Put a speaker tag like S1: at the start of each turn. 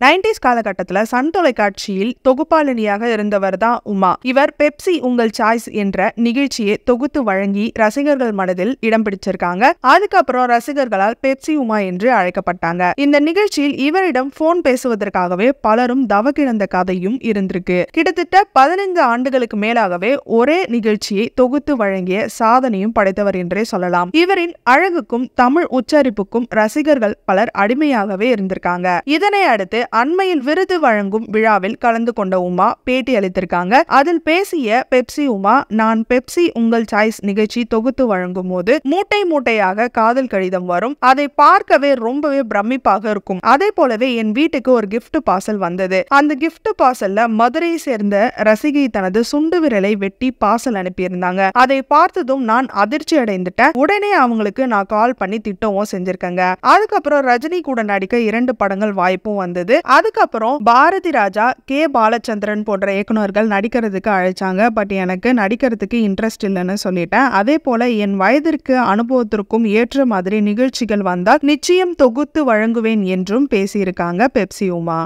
S1: 90s காலகட்டத்துல Sun தொலைக்காட்சியில் தொகுப்பாளினியாக இருந்தவர் தான் உமா. இவர் பெப்சி உங்கள் சாய்ஸ் என்ற நிகழ்ச்சியை தொகுத்து வழங்கி ரசிகர்கள் மனதில் இடம் பிடிச்சிருக்காங்க. அதுக்கப்புறம் ரசிகர்களால் பெப்சி உமா என்று அழைக்கப்பட்டாங்க. இந்த நிகழ்ச்சியில் இவரிடம் போன் பேசுவதற்காகவே பலரும் தவக்கிழந்த கதையும் இருந்திருக்கு. கிட்டத்தட்ட 15 ஆண்டுகளுக்கு மேலாகவே ஒரே நிகழ்ச்சியை தொகுத்து வழங்கிய சாதனையும் படைத்தவர் என்றே சொல்லலாம். இவரின் அழகுக்கும் தமிழ் உச்சரிப்புக்கும் ரசிகர்கள் பலர் அடிமையாகவே இருந்திருக்காங்க. இதனை அடுத்து அண்மையில் விருது வழங்கும் விழாவில் கலந்து கொண்ட உமா பேட்டி அளித்திருக்காங்க. அதில் பேசிய பெப்சி உமா, நான் பெப்சி உங்கள் சாய்ஸ் நிகழ்ச்சி தொகுத்து வழங்கும் போது மூட்டை மூட்டையாக காதல் கடிதம் வரும். அதை பார்க்கவே ரொம்பவே பிரமிப்பாக இருக்கும். அதே போலவே என் வீட்டுக்கு ஒரு கிஃப்ட் பார்சல் வந்தது. அந்த கிஃப்ட் பார்சல்ல மதுரையை சேர்ந்த ரசிகை தனது சுண்டு விரலை வெட்டி பார்சல் அனுப்பியிருந்தாங்க. அதை பார்த்ததும் நான் அதிர்ச்சி அடைந்துட்டேன். உடனே அவங்களுக்கு நான் கால் பண்ணி திட்டவும் செஞ்சிருக்கேங்க. அதுக்கப்புறம் ரஜினி கூட நடிக்க 2 படங்கள் வாய்ப்பும் வந்தது. அதுக்கப்புறம் பாரதி ராஜா, கே பாலச்சந்திரன் போன்ற இயக்குனர்கள் நடிக்கிறதுக்கு அழைச்சாங்க. பட் எனக்கு நடிக்கிறதுக்கு இன்ட்ரெஸ்ட் இல்லைன்னு சொல்லிட்டேன். அதே போல என் வயதிற்கு அனுபவத்திற்கும் ஏற்ற மாதிரி நிகழ்ச்சிகள் வந்தால் நிச்சயம் தொகுத்து வழங்குவேன் என்றும் பேசியிருக்காங்க பெப்சி உமா.